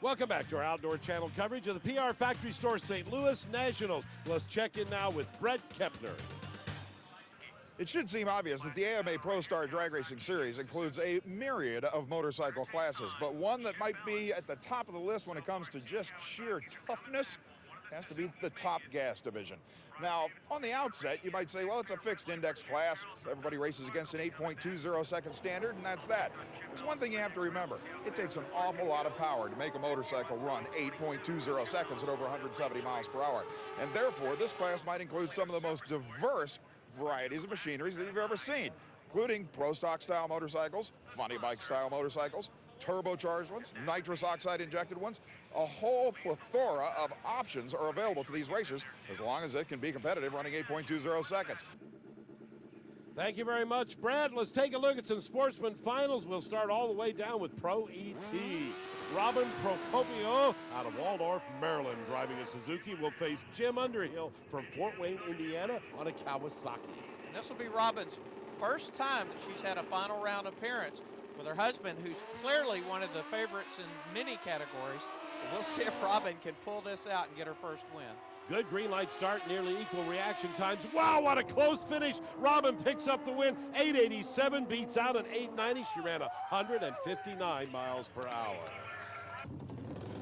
Welcome back to our outdoor channel coverage of the PR Factory Store St. Louis Nationals. Let's check in now with Brett Kepner. It should seem obvious that the AMA Prostar Drag Racing Series includes a myriad of motorcycle classes, but one that might be at the top of the list when it comes to just sheer toughness has to be the Top Gas division. Now, on the outset, you might say, well, it's a fixed index class. Everybody races against an 8.20 second standard, and that's that. There's one thing you have to remember. It takes an awful lot of power to make a motorcycle run 8.20 seconds at over 170 miles per hour. And therefore, this class might include some of the most diverse varieties of machineries that you've ever seen, including Pro Stock style motorcycles, funny bike style motorcycles, turbocharged ones, nitrous oxide injected ones. A whole plethora of options are available to these racers as long as it can be competitive running 8.20 seconds. Thank you very much, Brad. Let's take a look at some Sportsman finals. We'll start all the way down with Pro ET. Robin Procopio out of Waldorf, Maryland, driving a Suzuki, will face Jim Underhill from Fort Wayne, Indiana, on a Kawasaki. And this will be Robin's first time that she's had a final round appearance with her husband, who's clearly one of the favorites in many categories. But we'll see if Robin can pull this out and get her first win. Good green light start, nearly equal reaction times. Wow, what a close finish. Robin picks up the win. 887 beats out an 890. She ran 159 miles per hour.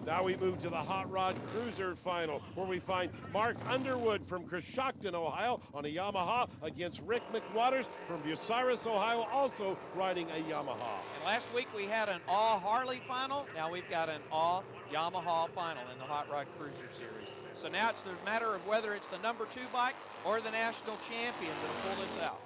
Now we move to the Hot Rod Cruiser Final, where we find Mark Underwood from Coshocton, Ohio, on a Yamaha against Rick McWaters from Bucyrus, Ohio, also riding a Yamaha. And last week we had an all-Harley final. Now we've got an all-Yamaha final in the Hot Rod Cruiser Series. So now it's the matter of whether it's the number 2 bike or the national champion that'll pull this out.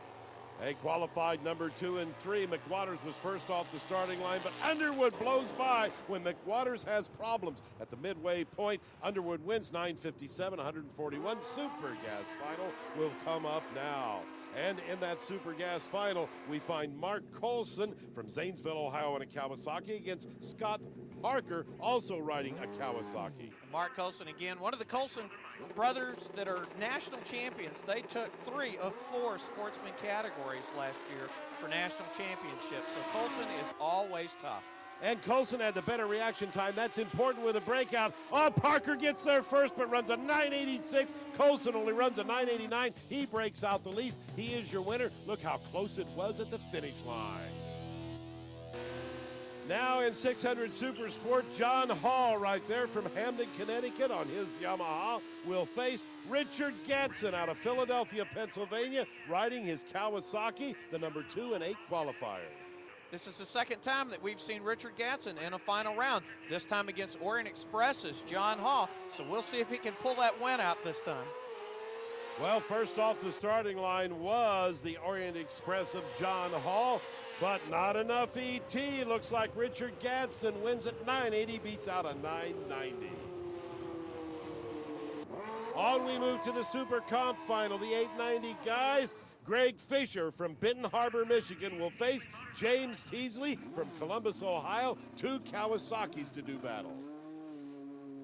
They qualified number 2 and 3. McWaters was first off the starting line, but Underwood blows by when McWaters has problems. At the midway point, Underwood wins 9:57, 141. Super Gas Final will come up now. And in that Super Gas Final, we find Mark Colson from Zanesville, Ohio, in a Kawasaki against Scott Parker, also riding a Kawasaki. Mark Colson again, one of the Colson brothers that are national champions. They took 3 of 4 Sportsman categories last year for national championships. So Colson is always tough. And Colson had the better reaction time. That's important with a breakout. Oh, Parker gets there first, but runs a 986. Colson only runs a 989. He breaks out the least. He is your winner. Look how close it was at the finish line. Now in 600 Super Sport, John Hall right there from Hamden, Connecticut on his Yamaha will face Richard Gatson out of Philadelphia, Pennsylvania, riding his Kawasaki, the number 2 and 8 qualifier. This is the second time that we've seen Richard Gatson in a final round, this time against Orient Express's John Hall. So we'll see if he can pull that win out this time. Well, first off the starting line was the Orient Express of John Hall, but not enough ET. Looks like Richard Gatson wins at 980, beats out a 990. On we move to the Super Comp Final, the 890 guys. Greg Fisher from Benton Harbor, Michigan will face James Teasley from Columbus, Ohio. 2 Kawasaki's to do battle.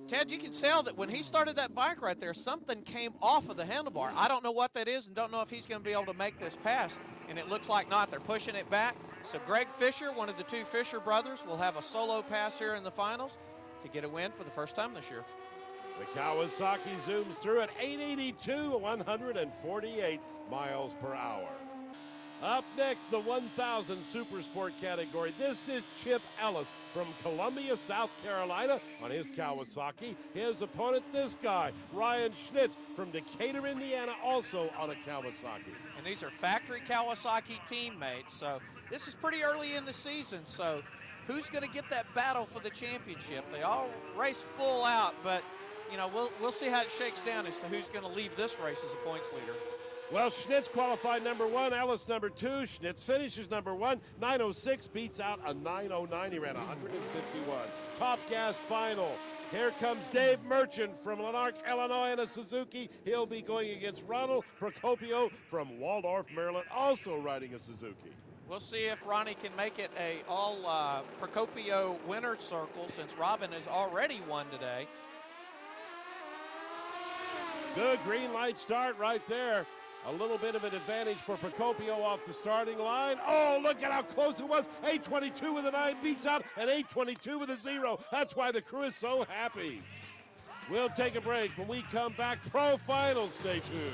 Ted, you can tell that when he started that bike right there, something came off of the handlebar. I don't know what that is and don't know if he's going to be able to make this pass, and it looks like not. They're pushing it back. So Greg Fisher, one of the 2 Fisher brothers, will have a solo pass here in the finals to get a win for the first time this year. The Kawasaki zooms through at 882, 148 miles per hour. Up next, the 1,000 Super Sport category. This is Chip Ellis from Columbia, South Carolina on his Kawasaki. His opponent, this guy, Ryan Schnitz from Decatur, Indiana, also on a Kawasaki. And these are factory Kawasaki teammates, so this is pretty early in the season, so who's going to get that battle for the championship? They all race full out, but you know, we'll see how it shakes down as to who's going to leave this race as a points leader. Well, Schnitz qualified number 1, Ellis number 2. Schnitz finishes number 1, 906, beats out a 909. He ran 151. Top Gas Final. Here comes Dave Merchant from Lanark, Illinois, in a Suzuki. He'll be going against Ronald Procopio from Waldorf, Maryland, also riding a Suzuki. We'll see if Ronnie can make it a all Procopio winner's circle, since Robin has already won today. Good green light start right there. A little bit of an advantage for Procopio off the starting line. Oh, look at how close it was. 8:22 with a 9 beats out, and 8:22 with a 0. That's why the crew is so happy. We'll take a break. When we come back, Pro Finals. Stay tuned.